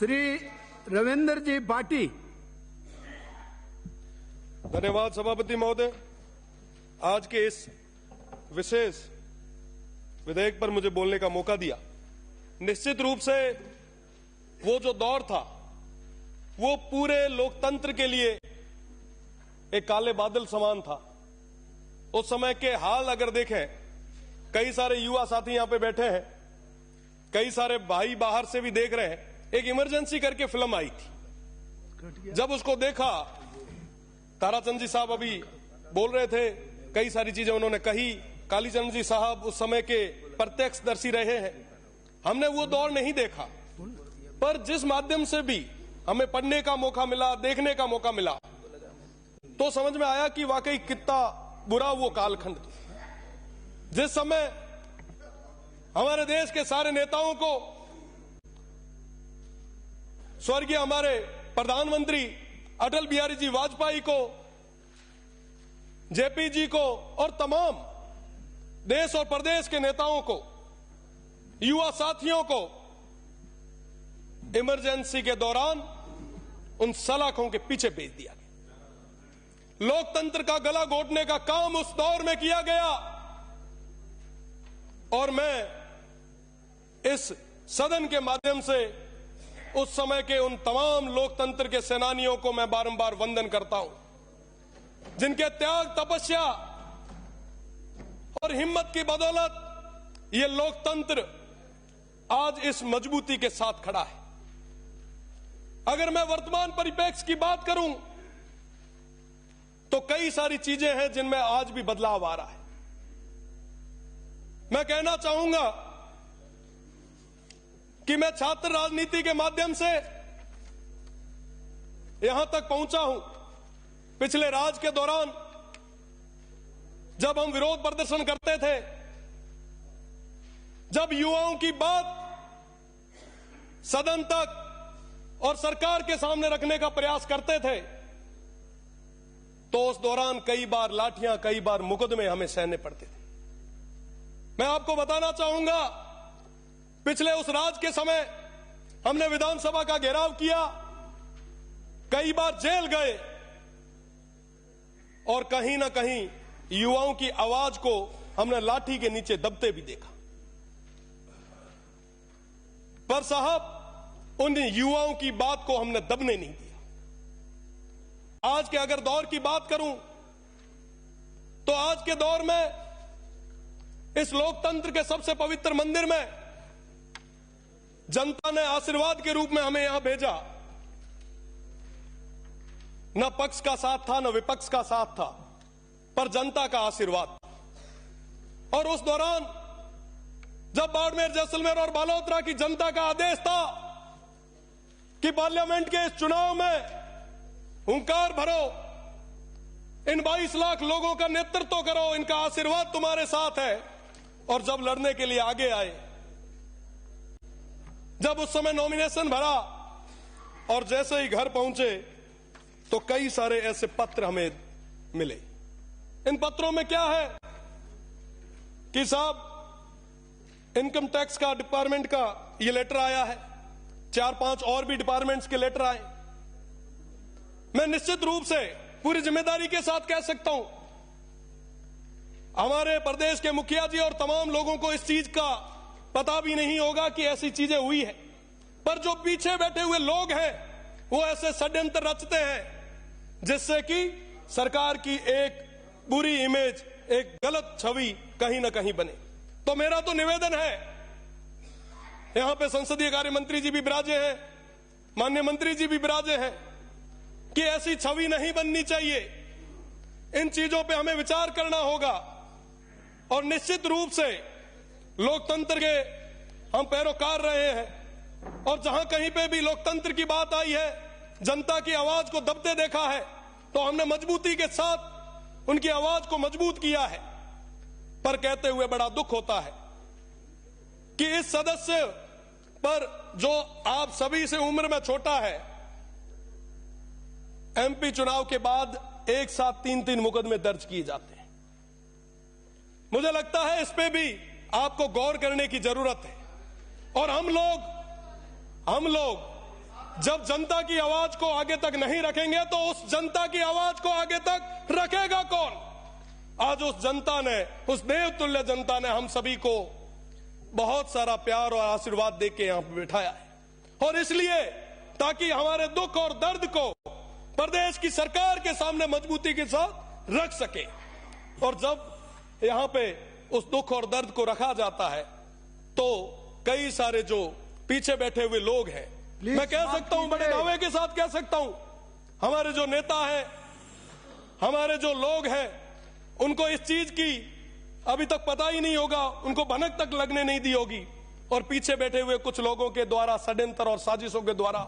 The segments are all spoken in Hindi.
श्री रविंद्र जी पाटी। धन्यवाद सभापति महोदय। आज के इस विशेष विधेयक पर मुझे बोलने का मौका दिया। निश्चित रूप से वो जो दौर था वो पूरे लोकतंत्र के लिए एक काले बादल समान था। उस समय के हाल अगर देखें, कई सारे युवा साथी यहां पे बैठे हैं, कई सारे भाई बाहर से भी देख रहे हैं। एक इमरजेंसी करके फिल्म आई थी, जब उसको देखा, ताराचंद जी साहब अभी बोल रहे थे, कई सारी चीजें उन्होंने कही। कालीचंद जी साहब उस समय के प्रत्यक्षदर्शी रहे हैं। हमने वो दौर नहीं देखा, पर जिस माध्यम से भी हमें पढ़ने का मौका मिला, देखने का मौका मिला, तो समझ में आया कि वाकई कितना बुरा वो कालखंड था, जिस समय हमारे देश के सारे नेताओं को, स्वर्गीय हमारे प्रधानमंत्री अटल बिहारी जी वाजपेयी को, जेपी जी को और तमाम देश और प्रदेश के नेताओं को, युवा साथियों को इमरजेंसी के दौरान उन सलाखों के पीछे भेज दिया गया। लोकतंत्र का गला घोटने का काम उस दौर में किया गया। और मैं इस सदन के माध्यम से उस समय के उन तमाम लोकतंत्र के सेनानियों को मैं बारंबार वंदन करता हूं, जिनके त्याग, तपस्या और हिम्मत की बदौलत ये लोकतंत्र आज इस मजबूती के साथ खड़ा है। अगर मैं वर्तमान परिप्रेक्ष्य की बात करूं तो कई सारी चीजें हैं जिनमें आज भी बदलाव आ रहा है। मैं कहना चाहूंगा कि मैं छात्र राजनीति के माध्यम से यहां तक पहुंचा हूं। पिछले राज के दौरान जब हम विरोध प्रदर्शन करते थे, जब युवाओं की बात सदन तक और सरकार के सामने रखने का प्रयास करते थे, तो उस दौरान कई बार लाठियां, कई बार मुकदमे हमें सहने पड़ते थे। मैं आपको बताना चाहूंगा, पिछले उस राज के समय हमने विधानसभा का घेराव किया, कई बार जेल गए और कहीं ना कहीं युवाओं की आवाज को हमने लाठी के नीचे दबते भी देखा। पर साहब, उन युवाओं की बात को हमने दबने नहीं दिया। आज के अगर दौर की बात करूं तो आज के दौर में इस लोकतंत्र के सबसे पवित्र मंदिर में जनता ने आशीर्वाद के रूप में हमें यहां भेजा। न पक्ष का साथ था, न विपक्ष का साथ था, पर जनता का आशीर्वाद। और उस दौरान जब बाड़मेर, जैसलमेर और बालोतरा की जनता का आदेश था कि पार्लियामेंट के इस चुनाव में हुंकार भरो, इन 22 लाख लोगों का नेतृत्व करो, इनका आशीर्वाद तुम्हारे साथ है, और जब लड़ने के लिए आगे आए, जब उस समय नॉमिनेशन भरा और जैसे ही घर पहुंचे तो कई सारे ऐसे पत्र हमें मिले। इन पत्रों में क्या है कि साहब, इनकम टैक्स का डिपार्टमेंट का ये लेटर आया है, 4-5 और भी डिपार्टमेंट्स के लेटर आए। मैं निश्चित रूप से पूरी जिम्मेदारी के साथ कह सकता हूं, हमारे प्रदेश के मुखिया जी और तमाम लोगों को इस चीज का पता भी नहीं होगा कि ऐसी चीजें हुई है, पर जो पीछे बैठे हुए लोग हैं वो ऐसे षड्यंत्र रचते हैं जिससे कि सरकार की एक बुरी इमेज, एक गलत छवि कहीं ना कहीं बने। तो मेरा तो निवेदन है, यहां पे संसदीय कार्य मंत्री जी भी विराजे हैं, माननीय मंत्री जी भी विराजे हैं, कि ऐसी छवि नहीं बननी चाहिए। इन चीजों पे हमें विचार करना होगा और निश्चित रूप से लोकतंत्र के हम पैरोकार रहे हैं और जहां कहीं पे भी लोकतंत्र की बात आई है, जनता की आवाज को दबते देखा है, तो हमने मजबूती के साथ उनकी आवाज को मजबूत किया है। पर कहते हुए बड़ा दुख होता है कि इस सदस्य पर, जो आप सभी से उम्र में छोटा है, एमपी चुनाव के बाद एक साथ 3-3 मुकदमे दर्ज किए जाते हैं। मुझे लगता है इस पे भी आपको गौर करने की जरूरत है। और हम लोग जब जनता की आवाज को आगे तक नहीं रखेंगे तो उस जनता की आवाज को आगे तक रखेगा कौन? आज उस जनता ने, उस देवतुल्य जनता ने हम सभी को बहुत सारा प्यार और आशीर्वाद देके यहां पर बिठाया है। और इसलिए ताकि हमारे दुख और दर्द को प्रदेश की सरकार के सामने मजबूती के साथ रख सके। और जब यहां पे उस दुख और दर्द को रखा जाता है तो कई सारे जो पीछे बैठे हुए लोग हैं, मैं कह सकता हूं, बड़े दावे के साथ कह सकता हूं, हमारे जो नेता हैं, हमारे जो लोग हैं, उनको इस चीज की अभी तक पता ही नहीं होगा, उनको भनक तक लगने नहीं दी होगी। और पीछे बैठे हुए कुछ लोगों के द्वारा षड्यंत्र और साजिशों के द्वारा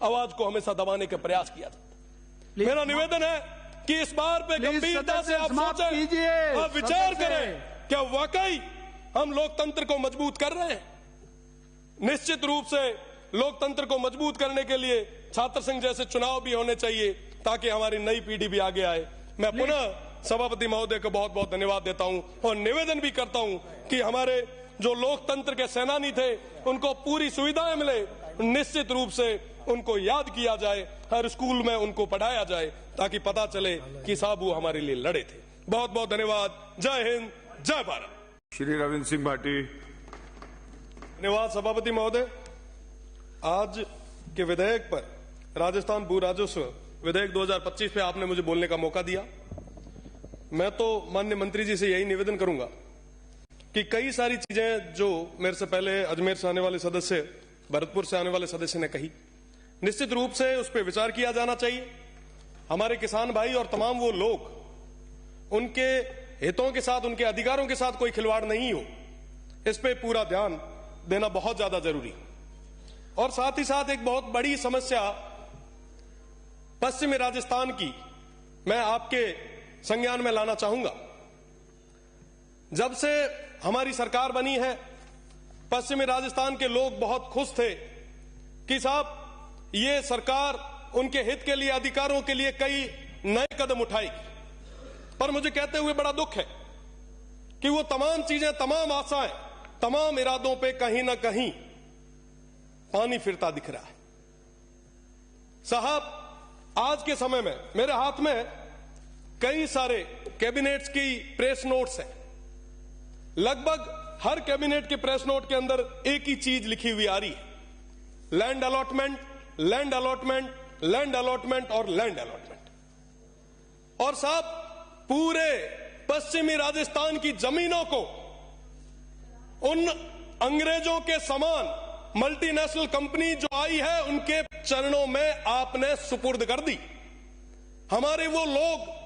आवाज को हमेशा दबाने का प्रयास किया जाता है। मेरा निवेदन है कि इस बार पे गंभीरता से आप सोचें, आप विचार करें, क्या वाकई हम लोकतंत्र को मजबूत कर रहे हैं? निश्चित रूप से लोकतंत्र को मजबूत करने के लिए छात्र संघ जैसे चुनाव भी होने चाहिए ताकि हमारी नई पीढ़ी भी आगे आए। मैं पुनः सभापति महोदय को बहुत बहुत धन्यवाद देता हूं और निवेदन भी करता हूं कि हमारे जो लोकतंत्र के सेनानी थे उनको पूरी सुविधाएं मिले, निश्चित रूप से उनको याद किया जाए, हर स्कूल में उनको पढ़ाया जाए ताकि पता चले कि साहब वो हमारे लिए लड़े थे। बहुत बहुत धन्यवाद। जय हिंद, जय भारत। श्री रविंद्र सिंह भाटी। धन्यवाद सभापति महोदय। आज के विधेयक पर, राजस्थान भू राजस्व विधेयक 2025 पे आपने मुझे बोलने का मौका दिया। मैं तो माननीय मंत्री जी से यही निवेदन करूंगा कि कई सारी चीजें जो मेरे से पहले अजमेर से आने वाले सदस्य, भरतपुर से आने वाले सदस्य ने कही, निश्चित रूप से उस पर विचार किया जाना चाहिए। हमारे किसान भाई और तमाम वो लोग, उनके हितों के साथ, उनके अधिकारों के साथ कोई खिलवाड़ नहीं हो, इस पे पूरा ध्यान देना बहुत ज्यादा जरूरी है। और साथ ही साथ एक बहुत बड़ी समस्या पश्चिमी राजस्थान की मैं आपके संज्ञान में लाना चाहूंगा। जब से हमारी सरकार बनी है, पश्चिमी राजस्थान के लोग बहुत खुश थे कि साहब ये सरकार उनके हित के लिए, अधिकारों के लिए कई नए कदम उठाएगी। पर मुझे कहते हुए बड़ा दुख है कि वो तमाम चीजें, तमाम आशाएं, तमाम इरादों पे कहीं ना कहीं पानी फिरता दिख रहा है। साहब, आज के समय में मेरे हाथ में कई सारे कैबिनेट्स की प्रेस नोट्स हैं। लगभग हर कैबिनेट के प्रेस नोट के अंदर एक ही चीज लिखी हुई आ रही है, land allotment, land allotment, land allotment और लैंड अलॉटमेंट। और साहब, पूरे पश्चिमी राजस्थान की जमीनों को उन अंग्रेजों के समान मल्टीनेशनल कंपनी जो आई है उनके चरणों में आपने सुपुर्द कर दी। हमारे वो लोग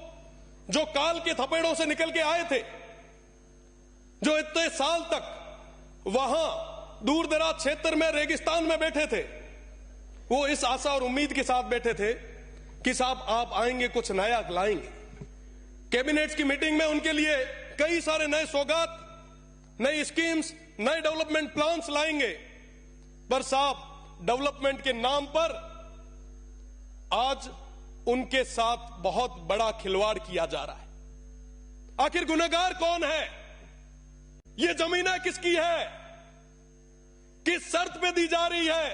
जो काल के थपेड़ों से निकल के आए थे, जो इतने साल तक वहां दूर दराज क्षेत्र में, रेगिस्तान में बैठे थे, वो इस आशा और उम्मीद के साथ बैठे थे कि साहब आप आएंगे, कुछ नया लाएंगे। कैबिनेट्स की मीटिंग में उनके लिए कई सारे नए सौगात, नई स्कीम्स, नए डेवलपमेंट प्लान्स लाएंगे। पर साहब, डेवलपमेंट के नाम पर आज उनके साथ बहुत बड़ा खिलवाड़ किया जा रहा है। आखिर गुनहगार कौन है? ये जमीनें किसकी है? किस शर्त पे दी जा रही है?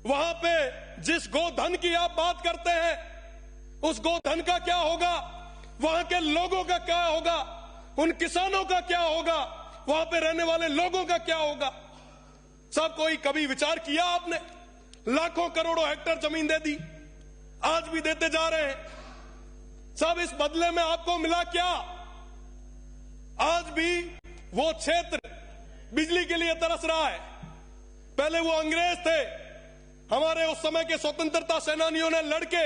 वहां पे जिस गोधन की आप बात करते हैं, उस गोधन का क्या होगा? वहां के लोगों का क्या होगा? उन किसानों का क्या होगा? वहां पे रहने वाले लोगों का क्या होगा? सब कोई कभी विचार किया आपने? लाखों करोड़ों हेक्टेयर जमीन दे दी, आज भी देते जा रहे हैं। सब इस बदले में आपको मिला क्या? आज भी वो क्षेत्र बिजली के लिए तरस रहा है। पहले वो अंग्रेज थे, हमारे उस समय के स्वतंत्रता सेनानियों ने लड़के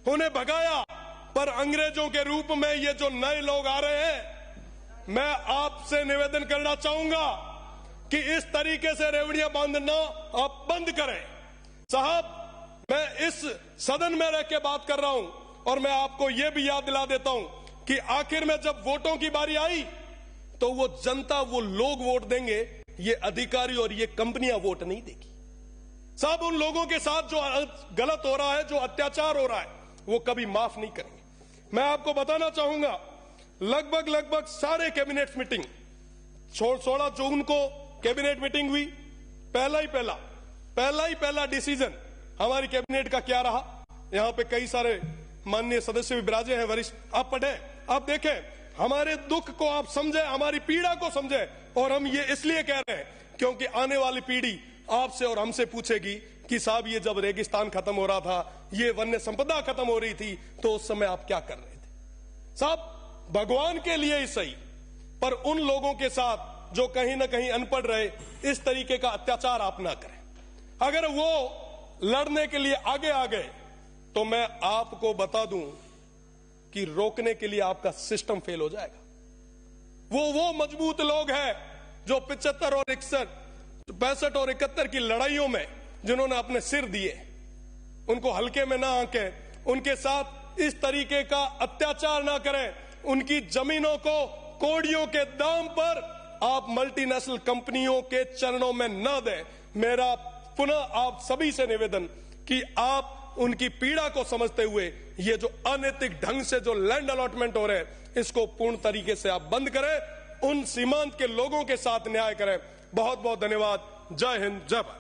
उन्हें भगाया, पर अंग्रेजों के रूप में ये जो नए लोग आ रहे हैं, मैं आपसे निवेदन करना चाहूंगा कि इस तरीके से रेवड़ियां बांधना आप बंद करें। साहब, मैं इस सदन में रह के बात कर रहा हूं और मैं आपको यह भी याद दिला देता हूं कि आखिर में जब वोटों की बारी आई तो वो जनता, वो लोग वोट देंगे, ये अधिकारी और ये कंपनियां वोट नहीं देगी। साहब, उन लोगों के साथ जो गलत हो रहा है, जो अत्याचार हो रहा है, वो कभी माफ नहीं करेंगे। मैं आपको बताना चाहूंगा, लगभग सारे कैबिनेट मीटिंग, 16 जून को कैबिनेट मीटिंग हुई, पहला पहला डिसीजन हमारी कैबिनेट का क्या रहा। यहां पे कई सारे माननीय सदस्य भी विराजे हैं, वरिष्ठ, आप पढ़े, आप देखें, हमारे दुख को आप समझे, हमारी पीड़ा को समझे। और हम ये इसलिए कह रहे हैं क्योंकि आने वाली पीढ़ी आपसे और हमसे पूछेगी कि साहब ये जब रेगिस्तान खत्म हो रहा था, ये वन्य संपदा खत्म हो रही थी, तो उस समय आप क्या कर रहे थे। साहब भगवान के लिए ही सही, पर उन लोगों के साथ जो कहीं ना कहीं अनपढ़ रहे, इस तरीके का अत्याचार आप ना करें। अगर वो लड़ने के लिए आगे आ गए तो मैं आपको बता दूं कि रोकने के लिए आपका सिस्टम फेल हो जाएगा। वो मजबूत लोग हैं जो 75 और 61, 65 और 71 की लड़ाइयों में जिन्होंने अपने सिर दिए, उनको हल्के में ना आंकें, उनके साथ इस तरीके का अत्याचार ना करें, उनकी जमीनों को कोड़ियों के दाम पर आप मल्टीनेशनल कंपनियों के चरणों में न दें। मेरा पुनः आप सभी से निवेदन कि आप उनकी पीड़ा को समझते हुए ये जो अनैतिक ढंग से जो लैंड अलॉटमेंट हो रहे हैं, इसको पूर्ण तरीके से आप बंद करें, उन सीमांत के लोगों के साथ न्याय करें। बहुत बहुत धन्यवाद। जय हिंद, जय भारत।